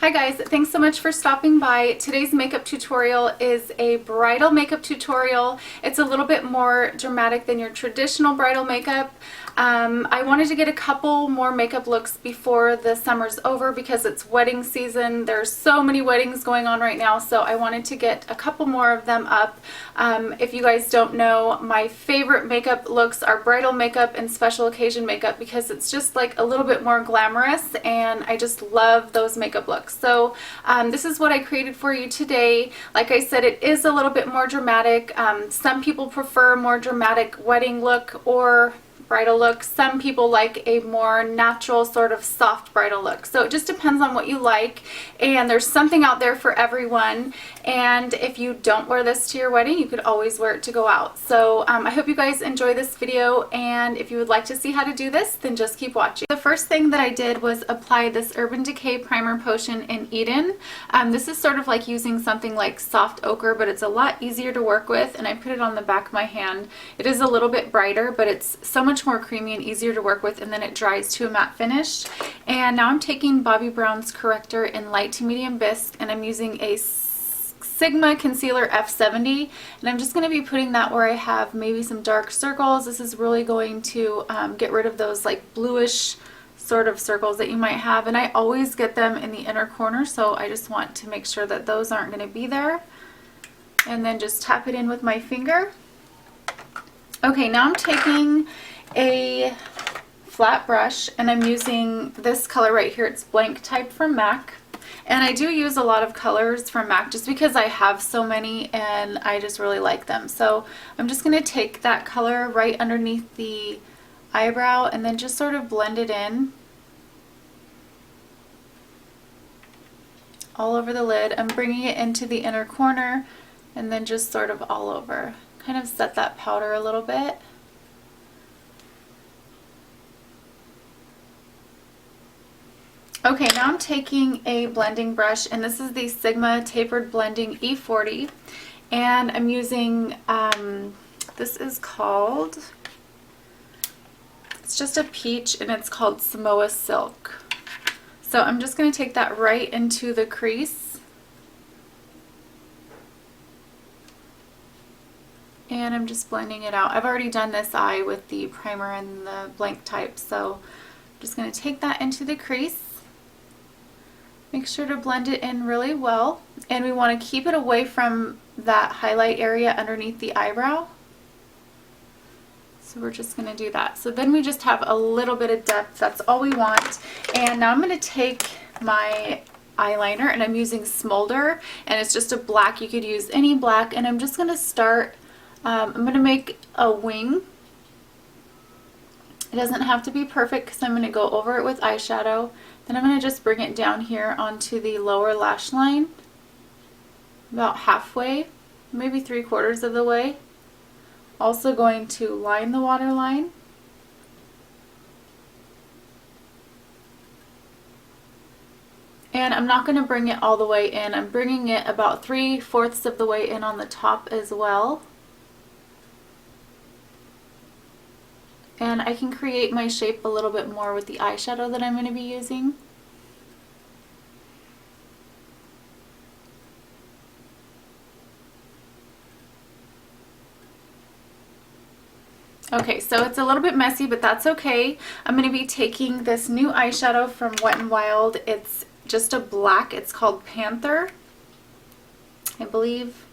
Hi guys, thanks so much for stopping by. Today's makeup tutorial is a bridal makeup tutorial. It's a little bit more dramatic than your traditional bridal makeup. I wanted to get a couple more makeup looks before the summer's over because it's wedding season. There's so many weddings going on right now, so I wanted to get a couple more of them up. If you guys don't know, my favorite makeup looks are bridal makeup and special occasion makeup because it's just like a little bit more glamorous and I just love those makeup looks. So this is what I created for you today. Like I said, it is a little bit more dramatic. Some people prefer more dramatic wedding look or bridal look. Some people like a more natural sort of soft bridal look. So it just depends on what you like, and there's something out there for everyone. And if you don't wear this to your wedding, you could always wear it to go out. So I hope you guys enjoy this video, and if you would like to see how to do this, then just keep watching. The first thing that I did was apply this Urban Decay Primer Potion in Eden. This is sort of like using something like soft ochre, but it's a lot easier to work with, and I put it on the back of my hand. It is a little bit brighter, but it's so much more creamy and easier to work with, and then it dries to a matte finish. And now I'm taking Bobbi Brown's corrector in light to medium bisque, and I'm using a Sigma Concealer F70, and I'm just going to be putting that where I have maybe some dark circles. This is really going to get rid of those like bluish sort of circles that you might have, and I always get them in the inner corner, so I just want to make sure that those aren't going to be there. And then just tap it in with my finger. Okay, now I'm taking a flat brush and I'm using this color right here. It's Blank Type from MAC. And I do use a lot of colors from MAC just because I have so many and I just really like them. So I'm just going to take that color right underneath the eyebrow and then just sort of blend it in all over the lid. I'm bringing it into the inner corner and then just sort of all over. Kind of set that powder a little bit. Okay, now I'm taking a blending brush, and this is the Sigma Tapered Blending E40, and I'm using, this is called, it's just a peach, and it's called Samoa Silk. So I'm just going to take that right into the crease, and I'm just blending it out. I've already done this eye with the primer and the Blank Type, so I'm just going to take that into the crease. Make sure to blend it in really well, and we want to keep it away from that highlight area underneath the eyebrow. So we're just going to do that. So then we just have a little bit of depth. That's all we want. And now I'm going to take my eyeliner, and I'm using Smolder, and it's just a black. You could use any black, and I'm just going to start, I'm going to make a wing. It doesn't have to be perfect because I'm going to go over it with eyeshadow. Then I'm going to just bring it down here onto the lower lash line, about halfway, maybe 3/4 of the way. Also going to line the waterline. And I'm not going to bring it all the way in. I'm bringing it about 3/4 of the way in on the top as well. And I can create my shape a little bit more with the eyeshadow that I'm going to be using. Okay, so it's a little bit messy, but that's okay. I'm going to be taking this new eyeshadow from Wet n Wild. It's just a black. It's called Panther, I believe.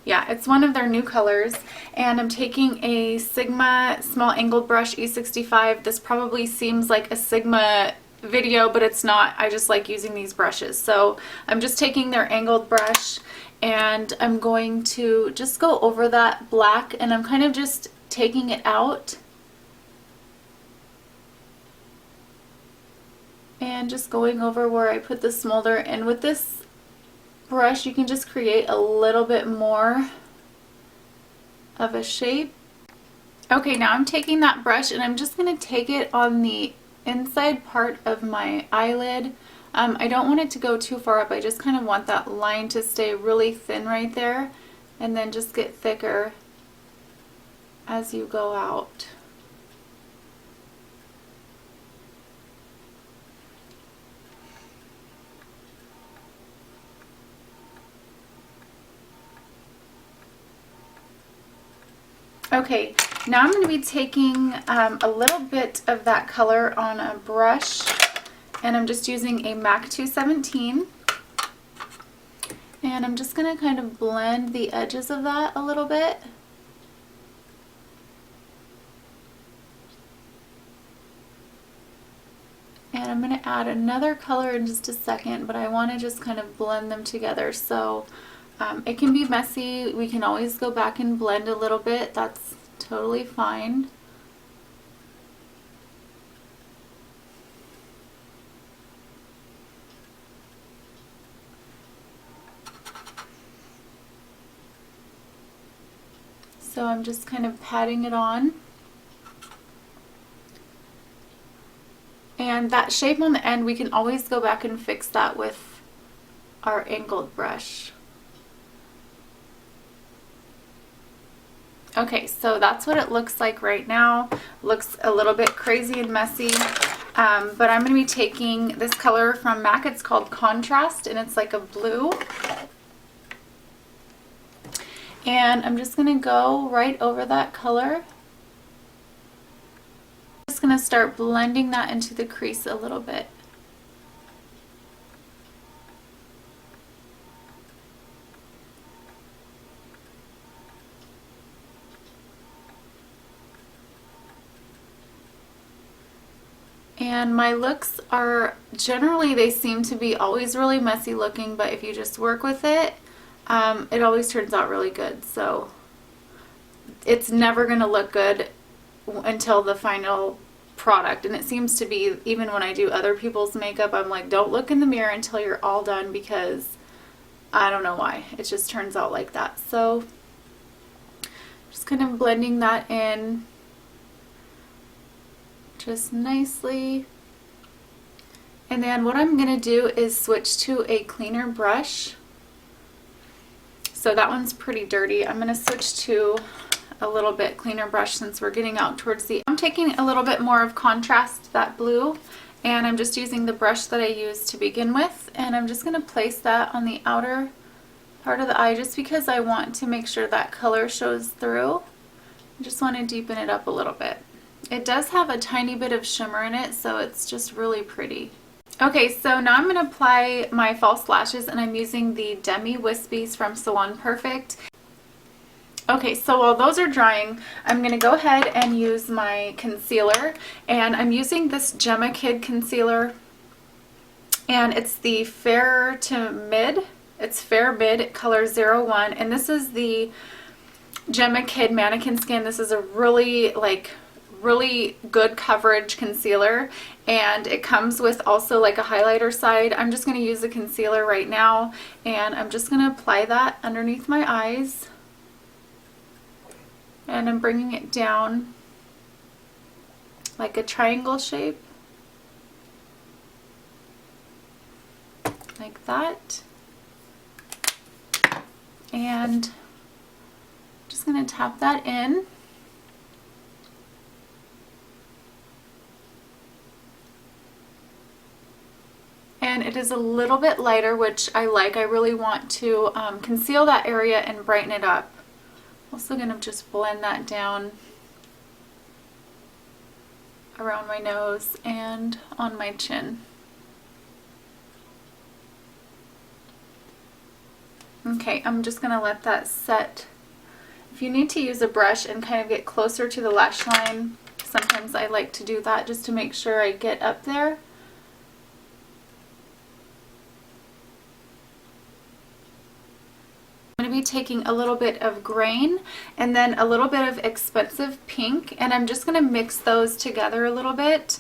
Yeah, it's one of their new colors, and I'm taking a Sigma small angled brush E65. This probably seems like a Sigma video, but it's not. I just like using these brushes. So I'm just taking their angled brush, and I'm going to just go over that black, and I'm kind of just taking it out and just going over where I put the smolder. And with this brush you can just create a little bit more of a shape. Okay, now I'm taking that brush and I'm just going to take it on the inside part of my eyelid. I don't want it to go too far up. I just kind of want that line to stay really thin right there, and then just get thicker as you go out. Okay, now I'm going to be taking a little bit of that color on a brush, and I'm just using a MAC 217. And I'm just going to kind of blend the edges of that a little bit. And I'm going to add another color in just a second, but I want to just kind of blend them together. So it can be messy. We can always go back and blend a little bit. That's totally fine. So I'm just kind of patting it on. And that shape on the end, we can always go back and fix that with our angled brush. Okay, so that's what it looks like right now. Looks a little bit crazy and messy, but I'm going to be taking this color from MAC. It's called Contrast, and it's like a blue. And I'm just going to go right over that color. Just going to start blending that into the crease a little bit. And my looks are generally, they seem to be always really messy looking, but if you just work with it, it always turns out really good. So it's never going to look good until the final product. And it seems to be, even when I do other people's makeup, I'm like, don't look in the mirror until you're all done, because I don't know why. It just turns out like that. So just kind of blending that in just nicely. And then what I'm going to do is switch to a cleaner brush. So that one's pretty dirty. I'm going to switch to a little bit cleaner brush since we're getting out towards the... I'm taking a little bit more of Contrast, that blue, and I'm just using the brush that I used to begin with, and I'm just going to place that on the outer part of the eye just because I want to make sure that color shows through. I just want to deepen it up a little bit. It does have a tiny bit of shimmer in it, so it's just really pretty. Okay, so now I'm going to apply my false lashes, and I'm using the Demi Wispies from Salon Perfect. Okay, so while those are drying, I'm going to go ahead and use my concealer, and I'm using this Gemma Kid concealer, and it's the Fair to Mid. It's Fair Mid color 01, and this is the Gemma Kid Mannequin Skin. This is a really good coverage concealer, and it comes with also like a highlighter side. I'm just going to use the concealer right now, and I'm just going to apply that underneath my eyes, and I'm bringing it down like a triangle shape, like that, and just going to tap that in. And it is a little bit lighter, which I like. I really want to conceal that area and brighten it up. Also going to just blend that down around my nose and on my chin. Okay, I'm just going to let that set. If you need to use a brush and kind of get closer to the lash line, sometimes I like to do that just to make sure I get up there. I'm going to be taking a little bit of Grain and then a little bit of Expensive Pink, and I'm just going to mix those together a little bit.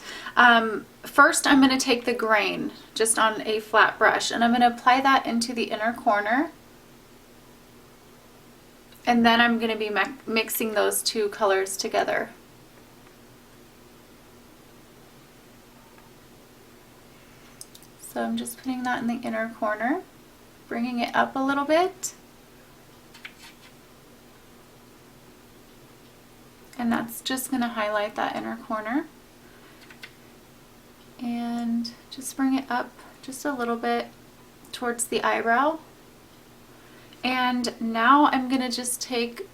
First, I'm going to take the Grain just on a flat brush, and I'm going to apply that into the inner corner. And then I'm going to be mixing those two colors together. So I'm just putting that in the inner corner, bringing it up a little bit. And that's just going to highlight that inner corner. And just bring it up just a little bit towards the eyebrow. And now I'm going to just take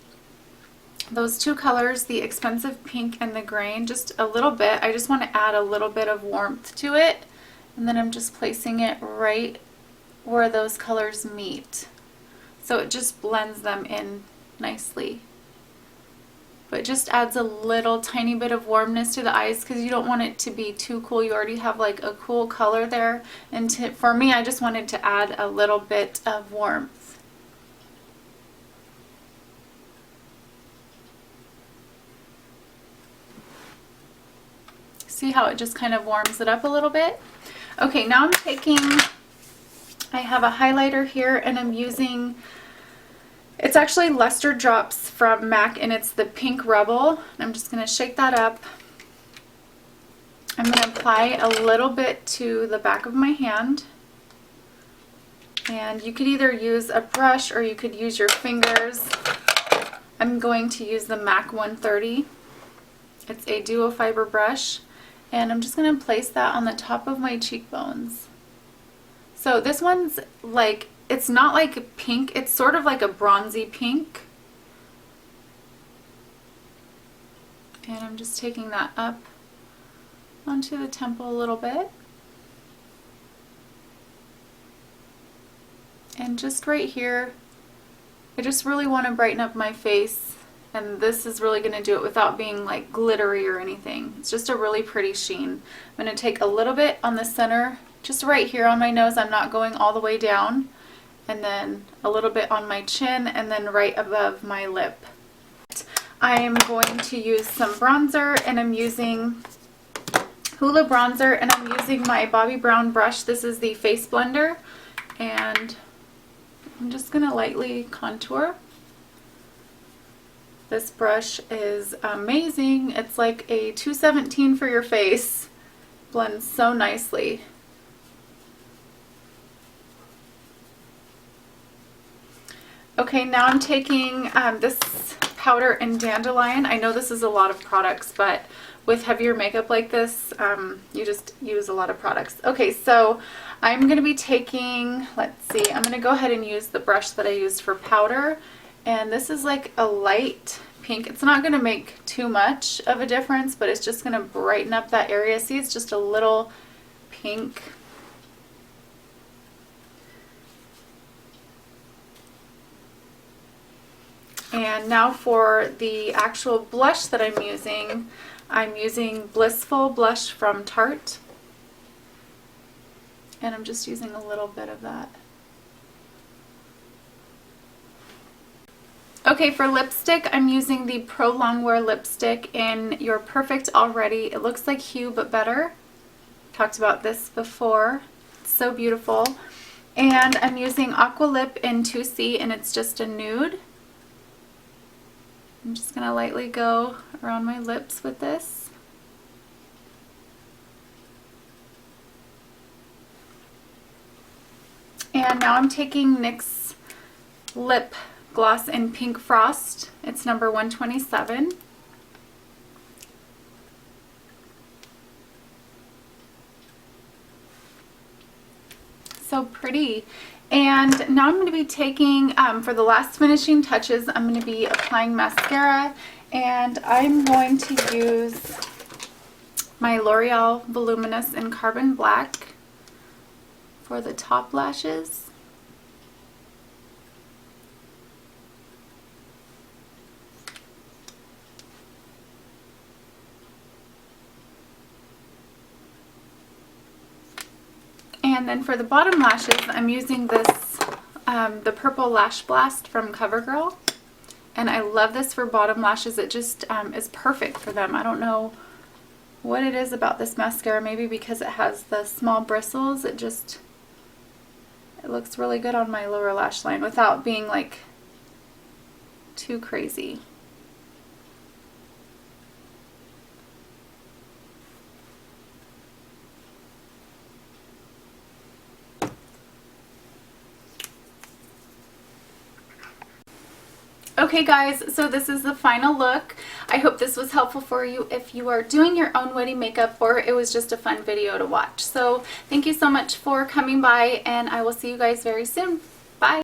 those two colors, the expensive pink and the gray, just a little bit. I just want to add a little bit of warmth to it, and then I'm just placing it right where those colors meet. So it just blends them in nicely. But just adds a little tiny bit of warmness to the eyes because you don't want it to be too cool. You already have like a cool color there. And for me, I just wanted to add a little bit of warmth. See how it just kind of warms it up a little bit? Okay, now I'm taking, I have a highlighter here and I'm using, it's actually Luster Drops from MAC and it's the Pink Rebel. I'm just going to shake that up. I'm going to apply a little bit to the back of my hand. And you could either use a brush or you could use your fingers. I'm going to use the MAC 130. It's a duo fiber brush. And I'm just going to place that on the top of my cheekbones. So this one's like, it's not like pink, it's sort of like a bronzy pink. And I'm just taking that up onto the temple a little bit. And just right here, I just really want to brighten up my face. And this is really going to do it without being like glittery or anything. It's just a really pretty sheen. I'm going to take a little bit on the center, just right here on my nose. I'm not going all the way down. And then a little bit on my chin and then right above my lip. I am going to use some bronzer and I'm using Hoola bronzer and I'm using my Bobbi Brown brush. This is the Face Blender and I'm just going to lightly contour. This brush is amazing. It's like a 217 for your face. Blends so nicely. Okay, now I'm taking this powder in Dandelion. I know this is a lot of products, but with heavier makeup like this, you just use a lot of products. Okay, so I'm going to be taking, let's see, I'm going to go ahead and use the brush that I used for powder. And this is like a light pink. It's not going to make too much of a difference, but it's just going to brighten up that area. See, it's just a little pink. And now for the actual blush that I'm using Blissful Blush from Tarte. And I'm just using a little bit of that. Okay, for lipstick, I'm using the Pro Longwear lipstick in You're Perfect Already. It looks like Hue, but better. Talked about this before. It's so beautiful. And I'm using Aqua Lip in 2C, and it's just a nude. I'm just going to lightly go around my lips with this. And now I'm taking NYX Lip Gloss in Pink Frost. It's number 127. So pretty. And now I'm going to be taking, for the last finishing touches, I'm going to be applying mascara. And I'm going to use my L'Oreal Voluminous in Carbon Black for the top lashes. And then for the bottom lashes, I'm using this, the Purple Lash Blast from CoverGirl. And I love this for bottom lashes. It just is perfect for them. I don't know what it is about this mascara. Maybe because it has the small bristles. It looks really good on my lower lash line without being like too crazy. Okay guys, so this is the final look. I hope this was helpful for you if you are doing your own wedding makeup or it was just a fun video to watch. So thank you so much for coming by and I will see you guys very soon.